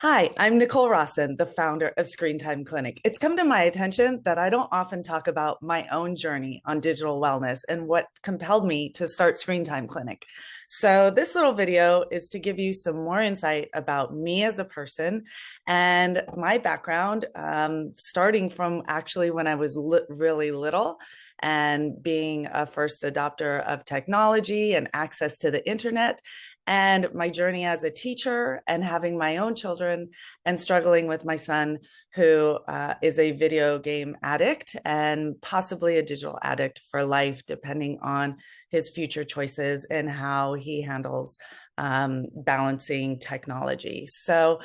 Hi, I'm Nicole Rawson, the founder of Screen Time Clinic. It's come to my attention that I don't often talk about my own journey on digital wellness and what compelled me to start Screen Time Clinic. So, this little video is to give you some more insight about me as a person and my background, starting from actually when I was really little and being a first adopter of technology and access to the internet, and my journey as a teacher and having my own children and struggling with my son who is a video game addict and possibly a digital addict for life, depending on his future choices and how he handles balancing technology. So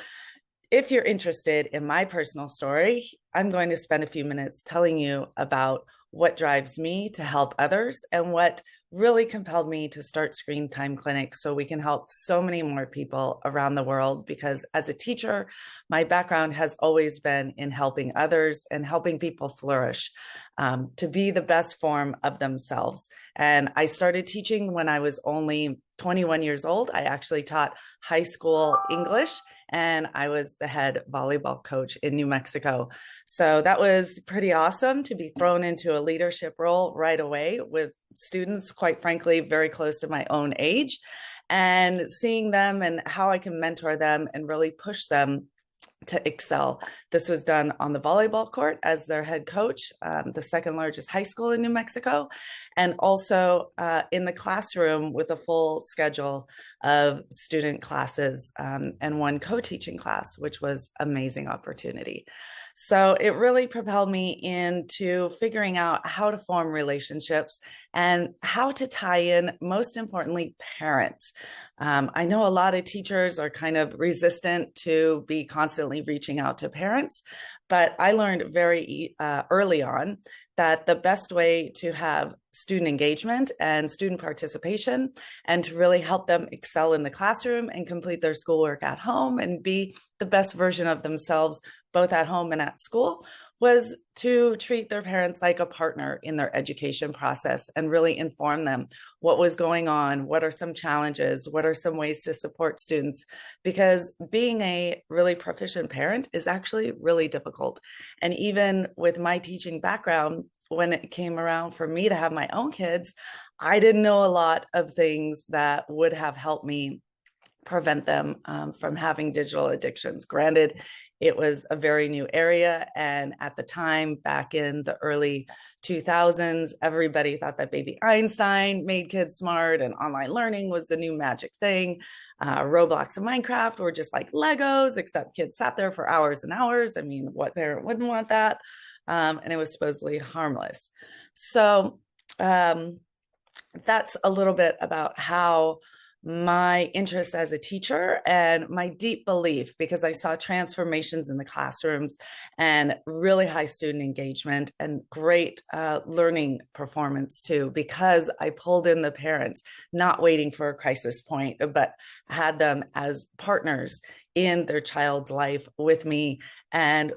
if you're interested in my personal story, I'm going to spend a few minutes telling you about what drives me to help others and what really compelled me to start Screen Time Clinic so we can help so many more people around the world. Because as a teacher, my background has always been in helping others and helping people flourish to be the best form of themselves. And I started teaching when I was only 21 years old. I actually taught high school English and I was the head volleyball coach in New Mexico. So that was pretty awesome to be thrown into a leadership role right away with students, quite frankly, very close to my own age, and seeing them and how I can mentor them and really push them to excel. This was done on the volleyball court as their head coach, the second largest high school in New Mexico, and also in the classroom with a full schedule of student classes and one co-teaching class, which was an amazing opportunity. So it really propelled me into figuring out how to form relationships and how to tie in, most importantly, parents. I know a lot of teachers are kind of resistant to be constantly reaching out to parents, but I learned very early on that the best way to have student engagement and student participation and to really help them excel in the classroom and complete their schoolwork at home and be the best version of themselves, both at home and at school, was to treat their parents like a partner in their education process and really inform them what was going on, what are some challenges, what are some ways to support students, because being a really proficient parent is actually really difficult. And even with my teaching background, when it came around for me to have my own kids, I didn't know a lot of things that would have helped me prevent them from having digital addictions. Granted, it was a very new area. And at the time, back in the early 2000s, everybody thought that baby Einstein made kids smart and online learning was the new magic thing. Roblox and Minecraft were just like Legos, except kids sat there for hours and hours. I mean, what parent wouldn't want that? And it was supposedly harmless. So that's a little bit about how my interest as a teacher and my deep belief, because I saw transformations in the classrooms and really high student engagement and great learning performance too, because I pulled in the parents, not waiting for a crisis point, but had them as partners in their child's life with me. And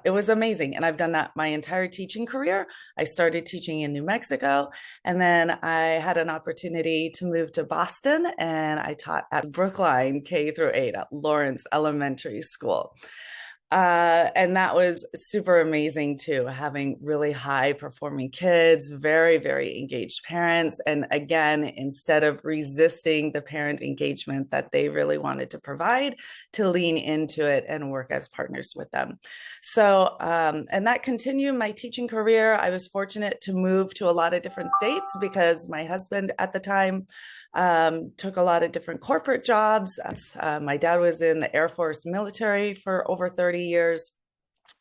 it was amazing. And I've done that my entire teaching career. I started teaching in New Mexico, and then I had an opportunity to move to Boston, and I taught at Brookline K through 8 at Lawrence Elementary School. And that was super amazing too, having really high performing kids, very, very engaged parents. And again, instead of resisting the parent engagement that they really wanted to provide, to lean into it and work as partners with them. So, and that continued my teaching career. I was fortunate to move to a lot of different states because my husband at the time took a lot of different corporate jobs. My dad was in the Air Force military for over 30 years.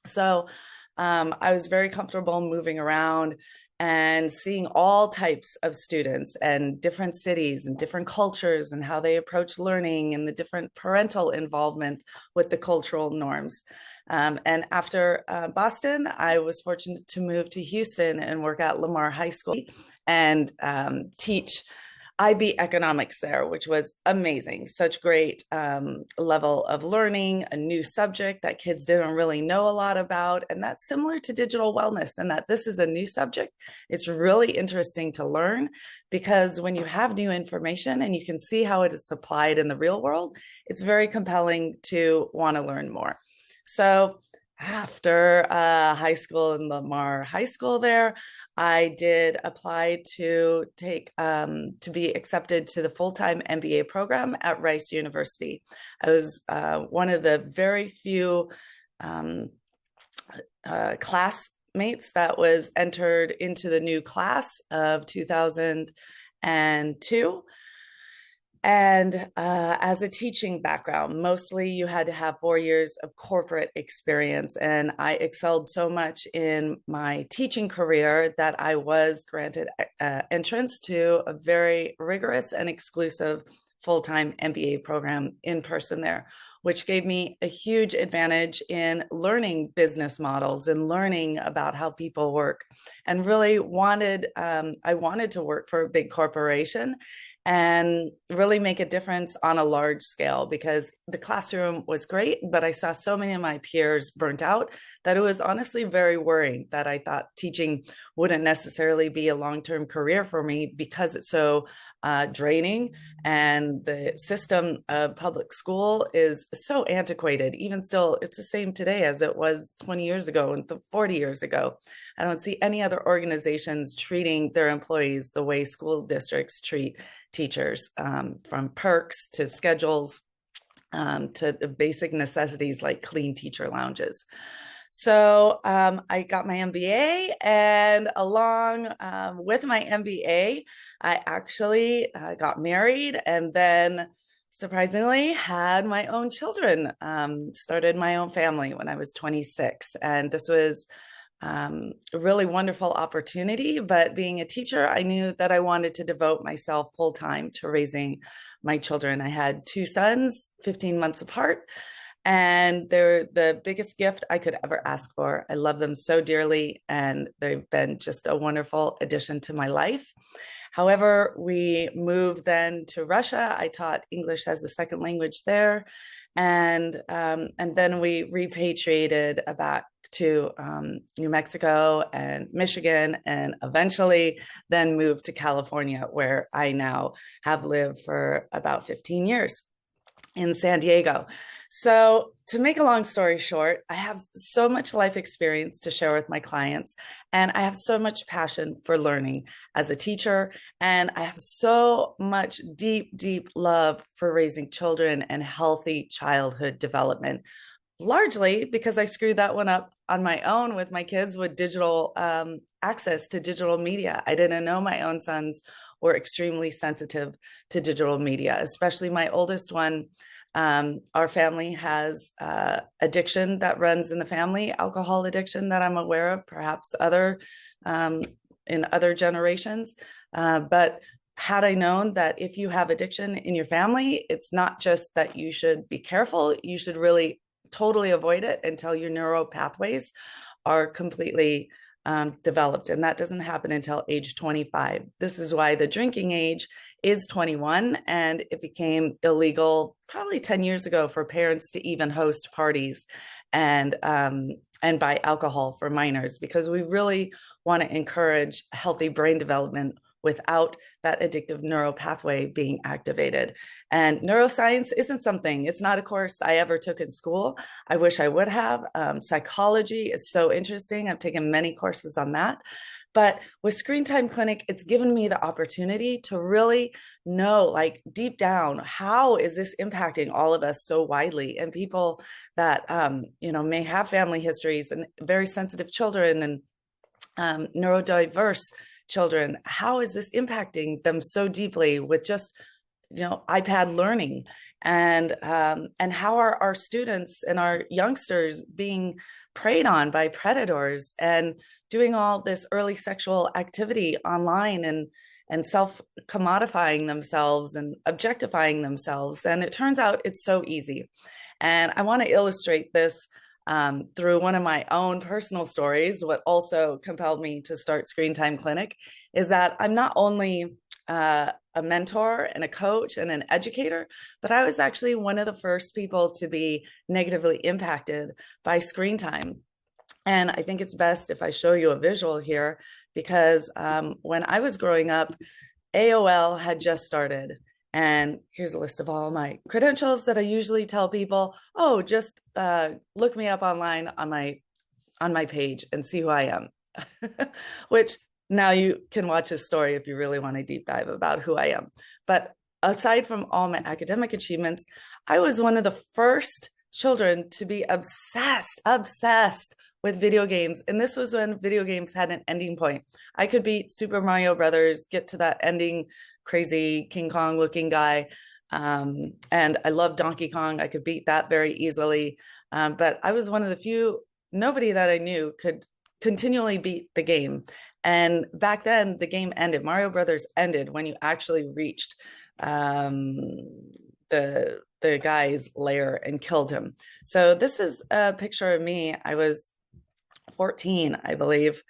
So I was very comfortable moving around and seeing all types of students and different cities and different cultures and how they approach learning and the different parental involvement with the cultural norms. And after Boston, I was fortunate to move to Houston and work at Lamar High School and teach IB economics there, which was amazing. Such great level of learning, a new subject that kids didn't really know a lot about. And that's similar to digital wellness, and that this is a new subject. It's really interesting to learn, because when you have new information and you can see how it is applied in the real world, it's very compelling to want to learn more. So after high school in Lamar High School there, I did apply to take to be accepted to the full-time MBA program at Rice University. I was one of the very few classmates that was entered into the new class of 2002. And as a teaching background, mostly you had to have 4 years of corporate experience. And I excelled so much in my teaching career that I was granted entrance to a very rigorous and exclusive full-time MBA program in person there, which gave me a huge advantage in learning business models and learning about how people work, and really I wanted to work for a big corporation and really make a difference on a large scale, because the classroom was great, but I saw so many of my peers burnt out that it was honestly very worrying, that I thought teaching wouldn't necessarily be a long-term career for me, because it's so draining, and the system of public school is so antiquated. Even still, it's the same today as it was 20 years ago and 40 years ago. I don't see any other organizations treating their employees the way school districts treat teachers, from perks to schedules, to the basic necessities like clean teacher lounges. So I got my MBA, and along with my MBA, I actually got married, and then surprisingly had my own children, started my own family when I was 26. And this was a really wonderful opportunity. But being a teacher, I knew that I wanted to devote myself full time to raising my children. I had 2 sons, 15 months apart, and they're the biggest gift I could ever ask for. I love them so dearly, and they've been just a wonderful addition to my life. However, we moved then to Russia. I taught English as a second language there, and then we repatriated back to New Mexico and Michigan, and eventually then moved to California, where I now have lived for about 15 years in San Diego. So to make a long story short, I have so much life experience to share with my clients, and I have so much passion for learning as a teacher, and I have so much deep, deep love for raising children and healthy childhood development, largely because I screwed that one up on my own with my kids with digital access to digital media. I didn't know my own sons were extremely sensitive to digital media, especially my oldest one. Our family has addiction that runs in the family, alcohol addiction that I'm aware of, perhaps in other generations. But had I known that if you have addiction in your family, it's not just that you should be careful, you should really totally avoid it until your neural pathways are completely developed. And that doesn't happen until age 25. This is why the drinking age is 21, and it became illegal probably 10 years ago for parents to even host parties and buy alcohol for minors, because we really want to encourage healthy brain development without that addictive neural pathway being activated. And neuroscience isn't something, it's not a course I ever took in school. I wish I would have. Psychology is so interesting. I've taken many courses on that. But with Screen Time Clinic, it's given me the opportunity to really know, like deep down, how is this impacting all of us so widely? And people that, may have family histories and very sensitive children and neurodiverse children, how is this impacting them so deeply with just iPad learning, and how are our students and our youngsters being preyed on by predators and doing all this early sexual activity online and self-commodifying themselves and objectifying themselves. And it turns out it's so easy. And I want to illustrate this through one of my own personal stories. What also compelled me to start Screen Time Clinic is that I'm not only a a mentor and a coach and an educator, but I was actually one of the first people to be negatively impacted by screen time. And I think it's best if I show you a visual here, because when I was growing up, AOL had just started. And here's a list of all my credentials that I usually tell people, oh, just look me up online on my page and see who I am. Which now you can watch this story if you really want to deep dive about who I am. But aside from all my academic achievements, I was one of the first children to be obsessed with video games. And this was when video games had an ending point. I could beat Super Mario Brothers, get to that ending, crazy King Kong looking guy. And I love Donkey Kong. I could beat that very easily. But I was one of the few, nobody that I knew could continually beat the game. And back then the game ended. Mario Brothers ended when you actually reached the guy's lair and killed him. So this is a picture of me. I was 14, I believe.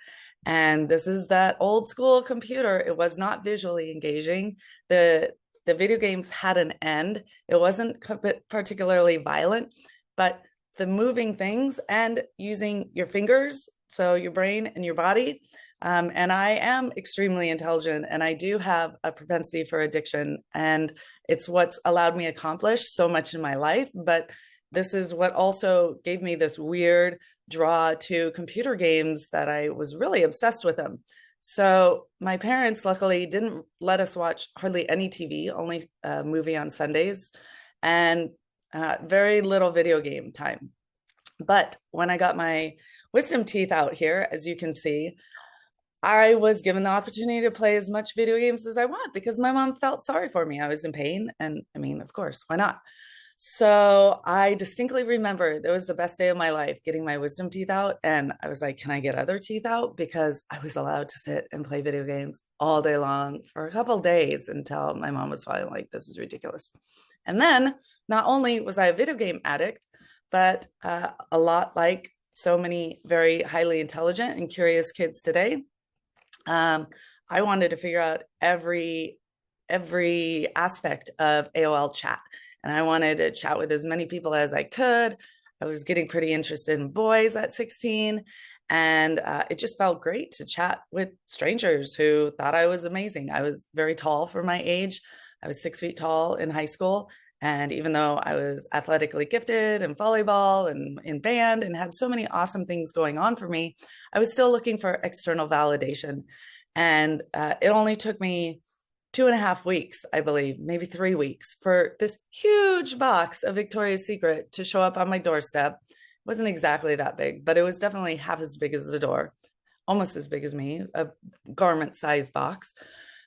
And this is that old school computer. It was not visually engaging. The video games had an end. It wasn't particularly violent, but the moving things and using your fingers, so your brain and your body. And I am extremely intelligent, and I do have a propensity for addiction, and it's what's allowed me to accomplish so much in my life. But this is what also gave me this weird draw to computer games, that I was really obsessed with them. So my parents luckily didn't let us watch hardly any TV, only a movie on Sundays, and very little video game time. But when I got my wisdom teeth out here, as you can see, I was given the opportunity to play as much video games as I want, because my mom felt sorry for me. I was in pain. And I mean, of course, why not? So I distinctly remember it was the best day of my life, getting my wisdom teeth out. And I was like, can I get other teeth out? Because I was allowed to sit and play video games all day long for a couple of days, until my mom was finally like, this is ridiculous. And then not only was I a video game addict, but a lot like so many very highly intelligent and curious kids today, I wanted to figure out every aspect of AOL Chat. And I wanted to chat with as many people as I could. I was getting pretty interested in boys at 16. And it just felt great to chat with strangers who thought I was amazing. I was very tall for my age. I was 6 feet tall in high school. And even though I was athletically gifted in volleyball and in band and had so many awesome things going on for me, I was still looking for external validation. And it only took me 2.5 weeks, I believe, maybe 3 weeks, for this huge box of Victoria's Secret to show up on my doorstep. It wasn't exactly that big, but it was definitely half as big as the door, almost as big as me, a garment-sized box.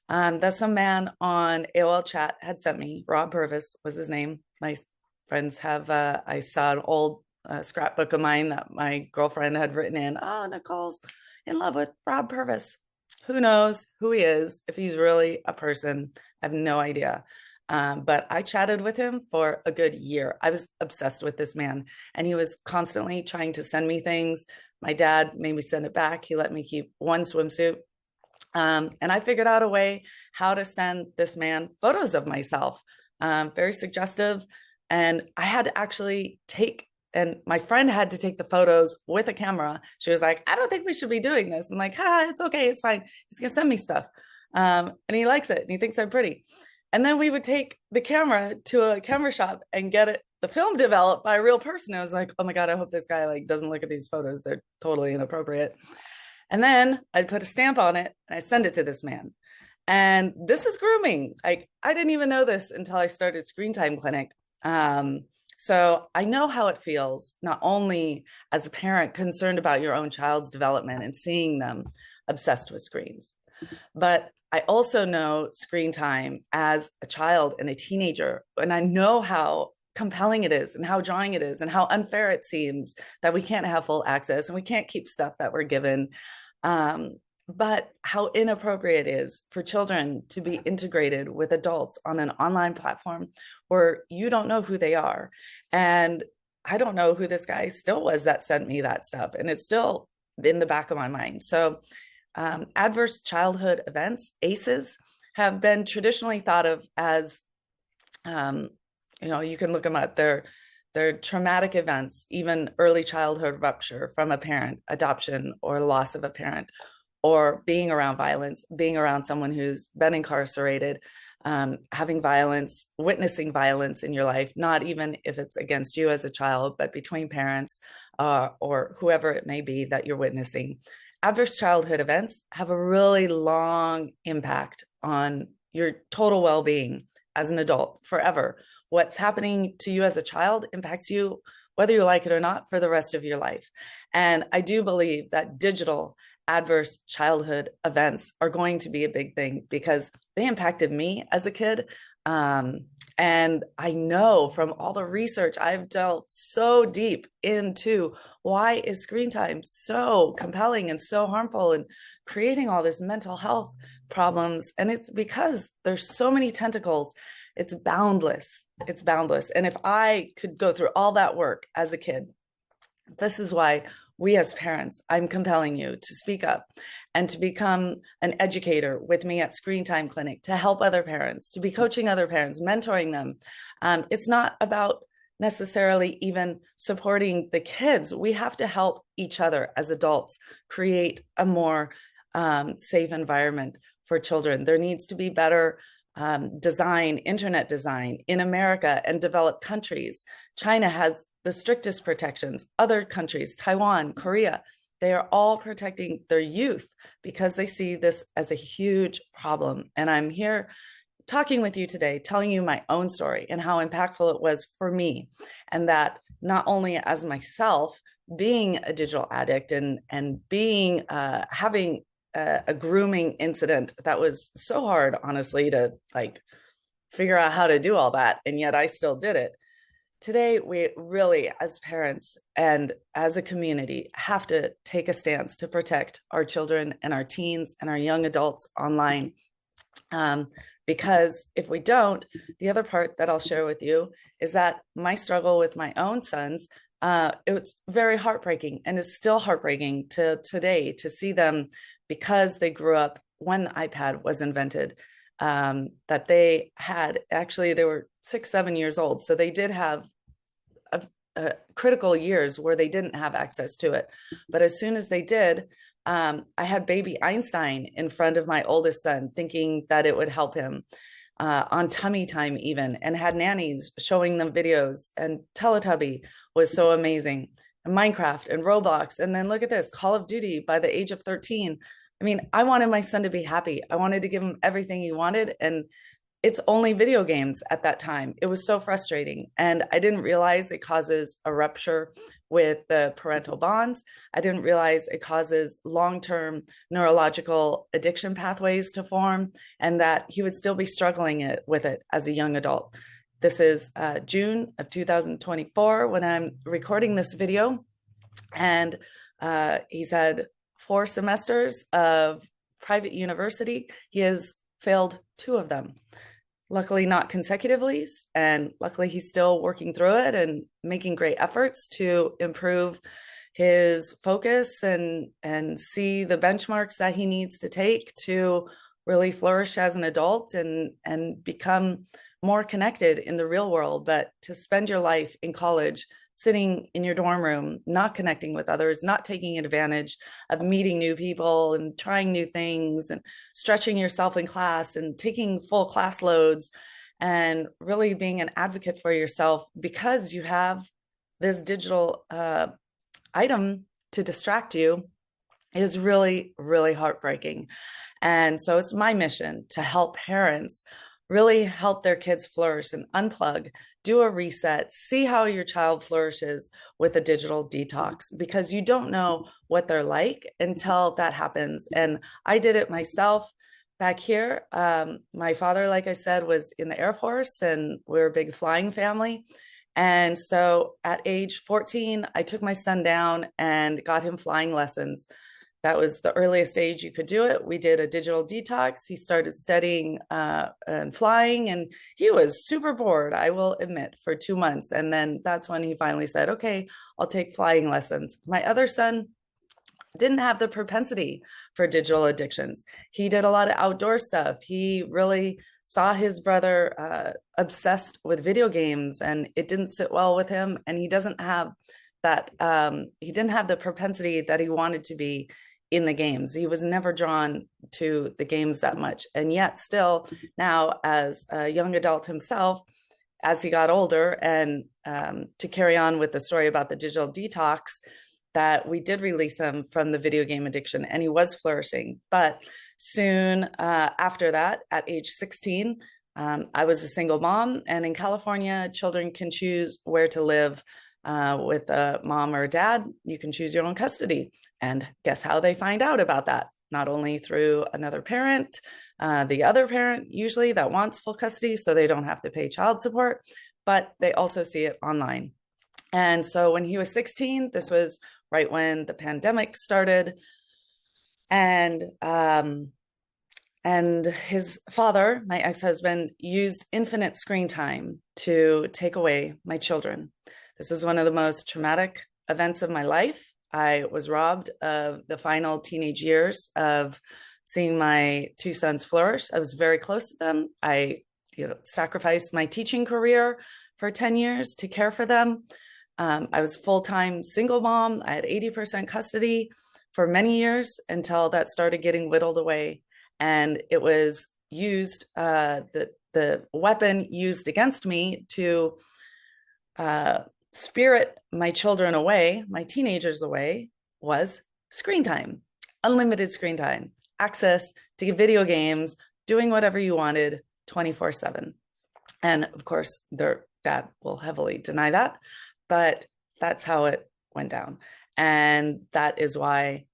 That some man on AOL Chat had sent me. Rob Purvis was his name. My friends have, I saw an old scrapbook of mine that my girlfriend had written in, oh, Nicole's in love with Rob Purvis. Who knows who he is, if he's really a person, I have no idea. But I chatted with him for a good year. I was obsessed with this man, and he was constantly trying to send me things. My dad made me send it back. He let me keep one swimsuit. And I figured out a way how to send this man photos of myself, very suggestive. And I had to actually and my friend had to take the photos with a camera. She was like, I don't think we should be doing this. I'm like, it's okay. It's fine. He's going to send me stuff. And he likes it and he thinks I'm pretty. And then we would take the camera to a camera shop and get the film developed by a real person. I was like, oh my God, I hope this guy doesn't look at these photos. They're totally inappropriate. And then I'd put a stamp on it and I send it to this man. And this is grooming. I didn't even know this until I started Screen Time Clinic. So I know how it feels, not only as a parent concerned about your own child's development and seeing them obsessed with screens, but I also know screen time as a child and a teenager. And I know how compelling it is and how drawing it is and how unfair it seems that we can't have full access and we can't keep stuff that we're given. But how inappropriate it is for children to be integrated with adults on an online platform where you don't know who they are. And I don't know who this guy still was that sent me that stuff. And it's still in the back of my mind. So adverse childhood events, ACEs, have been traditionally thought of as, you can look them up. They're traumatic events, even early childhood rupture from a parent, adoption, or loss of a parent, or being around violence, being around someone who's been incarcerated, having violence, witnessing violence in your life, not even if it's against you as a child, but between parents or whoever it may be that you're witnessing. Adverse childhood events have a really long impact on your total well-being as an adult forever. What's happening to you as a child impacts you, whether you like it or not, for the rest of your life. And I do believe that digital adverse childhood events are going to be a big thing because they impacted me as a kid. And I know from all the research, I've delved so deep into why is screen time so compelling and so harmful and creating all this mental health problems. And it's because there's so many tentacles. It's boundless. It's boundless. And if I could go through all that work as a kid, this is why we as parents, I'm compelling you to speak up and to become an educator with me at Screen Time Clinic, to help other parents, to be coaching other parents, mentoring them. It's not about necessarily even supporting the kids. We have to help each other as adults create a more safe environment for children. There needs to be better design, internet design in America and developed countries. China has the strictest protections. Other countries, Taiwan, Korea, they are all protecting their youth because they see this as a huge problem. And I'm here talking with you today, telling you my own story and how impactful it was for me. And that not only as myself being a digital addict and being having a grooming incident that was so hard, honestly, to like figure out how to do all that. And yet I still did it. Today, we really, as parents and as a community, have to take a stance to protect our children and our teens and our young adults online. Because if we don't, the other part that I'll share with you is that my struggle with my own sons, it was very heartbreaking, and it's still heartbreaking to today to see them, because they grew up when iPad was invented, that they were 6, 7 years old. So they did have critical years where they didn't have access to it. But as soon as they did, I had baby Einstein in front of my oldest son, thinking that it would help him on tummy time even, and had nannies showing them videos. And Teletubby was so amazing. And Minecraft and Roblox. And then look at this, Call of Duty by the age of 13. I mean, I wanted my son to be happy. I wanted to give him everything he wanted. And it's only video games at that time. It was so frustrating. And I didn't realize it causes a rupture with the parental bonds. I didn't realize it causes long-term neurological addiction pathways to form, and that he would still be struggling with it as a young adult. This is June of 2024 when I'm recording this video. And he's had 4 semesters of private university. He has failed 2 of them. Luckily not consecutively, and luckily he's still working through it and making great efforts to improve his focus and see the benchmarks that he needs to take to really flourish as an adult and become more connected in the real world. But to spend your life in college sitting in your dorm room, not connecting with others, not taking advantage of meeting new people and trying new things and stretching yourself in class and taking full class loads and really being an advocate for yourself because you have this digital item to distract you, is really, really heartbreaking. And so it's my mission to help parents really help their kids flourish and unplug, do a reset, see how your child flourishes with a digital detox, because you don't know what they're like until that happens. And I did it myself back here. My father, like I said, was in the Air Force, and we're a big flying family. And so at age 14, I took my son down and got him flying lessons. That was the earliest age you could do it. We did a digital detox. He started studying and flying, and he was super bored, I will admit, for 2 months. And then that's when he finally said, okay, I'll take flying lessons. My other son didn't have the propensity for digital addictions. He did a lot of outdoor stuff. He really saw his brother obsessed with video games, and it didn't sit well with him. And he doesn't have that, he didn't have the propensity that he wanted to be in the games. He was never drawn to the games that much. And yet still now, as a young adult himself, as he got older, and to carry on with the story about the digital detox, that we did release him from the video game addiction, and he was flourishing. But soon after that, at age 16, I was a single mom, and in California, children can choose where to live with a mom or a dad. You can choose your own custody. And guess how they find out about that? Not only through another parent, the other parent usually that wants full custody so they don't have to pay child support, but they also see it online. And so when he was 16, this was right when the pandemic started, and his father, my ex-husband, used infinite screen time to take away my children. This was one of the most traumatic events of my life. I was robbed of the final teenage years of seeing my two sons flourish. I was very close to them. I, sacrificed my teaching career for 10 years to care for them. I was full-time single mom. I had 80% custody for many years until that started getting whittled away. And it was used, the weapon used against me to spirit my children away, my teenagers away, was screen time, unlimited screen time, access to video games, doing whatever you wanted 24/7. And of course, their dad will heavily deny that, but that's how it went down. And that is why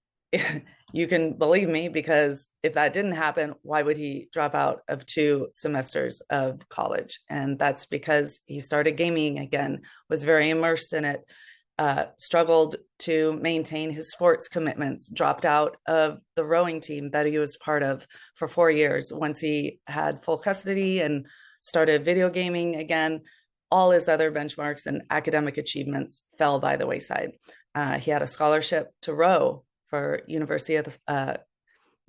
you can believe me, because if that didn't happen, why would he drop out of 2 semesters of college? And that's because he started gaming again, was very immersed in it, struggled to maintain his sports commitments, dropped out of the rowing team that he was part of for 4 years. Once he had full custody and started video gaming again, all his other benchmarks and academic achievements fell by the wayside. He had a scholarship to row for University of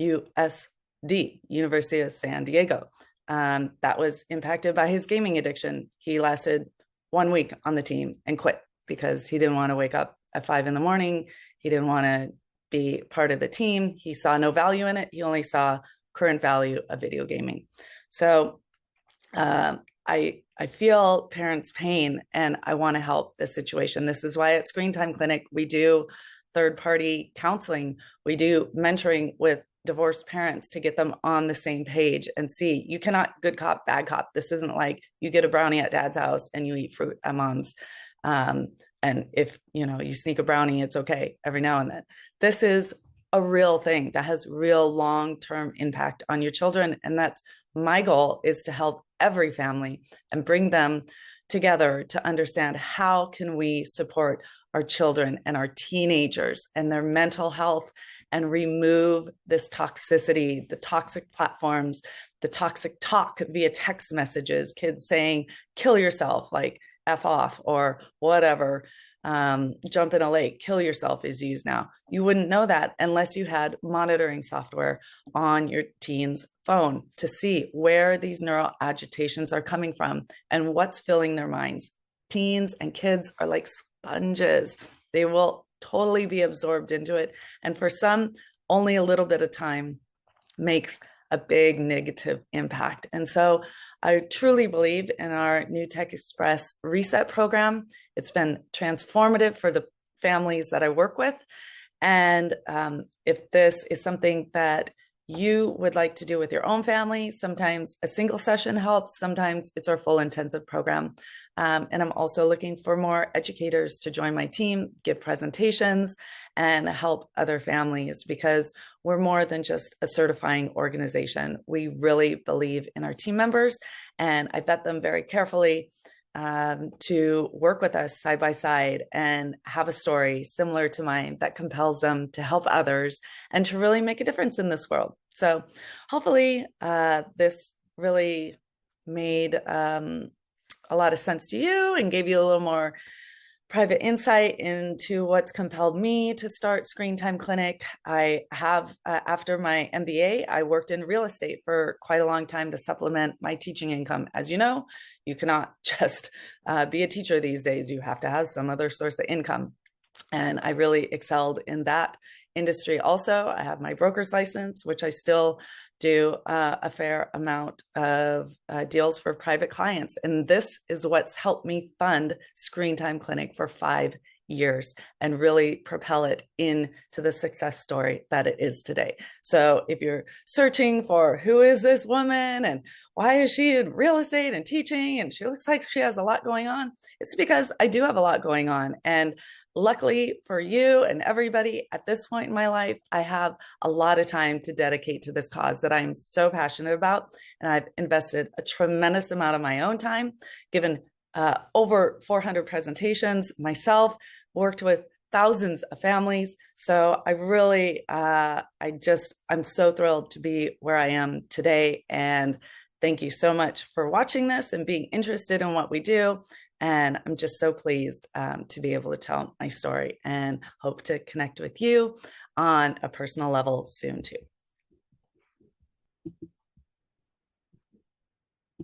USD, University of San Diego. That was impacted by his gaming addiction. He lasted 1 week on the team and quit because he didn't want to wake up at 5 a.m. He didn't want to be part of the team. He saw no value in it. He only saw current value of video gaming. So I feel parents' pain, and I want to help this situation. This is why at Screen Time Clinic, we do third-party counseling. We do mentoring with divorced parents to get them on the same page and see, you cannot good cop, bad cop. This isn't like you get a brownie at dad's house and you eat fruit at mom's. And if, you sneak a brownie, it's okay every now and then. This is a real thing that has real long-term impact on your children. And that's my goal, is to help every family and bring them together to understand how can we support our children and our teenagers and their mental health, and remove this toxicity, the toxic platforms, the toxic talk via text messages, kids saying, kill yourself, like F off or whatever, jump in a lake, kill yourself is used now. You wouldn't know that unless you had monitoring software on your teen's phone to see where these neural agitations are coming from and what's filling their minds. Teens and kids are like sponges. They will totally be absorbed into it. And for some, only a little bit of time makes a big negative impact. And so I truly believe in our New Tech Express Reset program. It's been transformative for the families that I work with. And if this is something that you would like to do with your own family, sometimes a single session helps, sometimes it's our full intensive program. And I'm also looking for more educators to join my team, give presentations, and help other families, because we're more than just a certifying organization. We really believe in our team members, and I vet them very carefully to work with us side by side and have a story similar to mine that compels them to help others and to really make a difference in this world. So hopefully this really made a lot of sense to you and gave you a little more private insight into what's compelled me to start Screen Time Clinic. I have, after my MBA, I worked in real estate for quite a long time to supplement my teaching income. As you know, you cannot just be a teacher these days. You have to have some other source of income. And I really excelled in that industry. Also, I have my broker's license, which I still do a fair amount of deals for private clients. And this is what's helped me fund Screen Time Clinic for 5 years and really propel it into the success story that it is today. So if you're searching for who is this woman and why is she in real estate and teaching and she looks like she has a lot going on, it's because I do have a lot going on. And luckily for you and everybody at this point in my life, I have a lot of time to dedicate to this cause that I'm so passionate about. And I've invested a tremendous amount of my own time, given over 400 presentations myself, worked with thousands of families. So I really, I'm so thrilled to be where I am today. And thank you so much for watching this and being interested in what we do. And I'm just so pleased to be able to tell my story and hope to connect with you on a personal level soon too.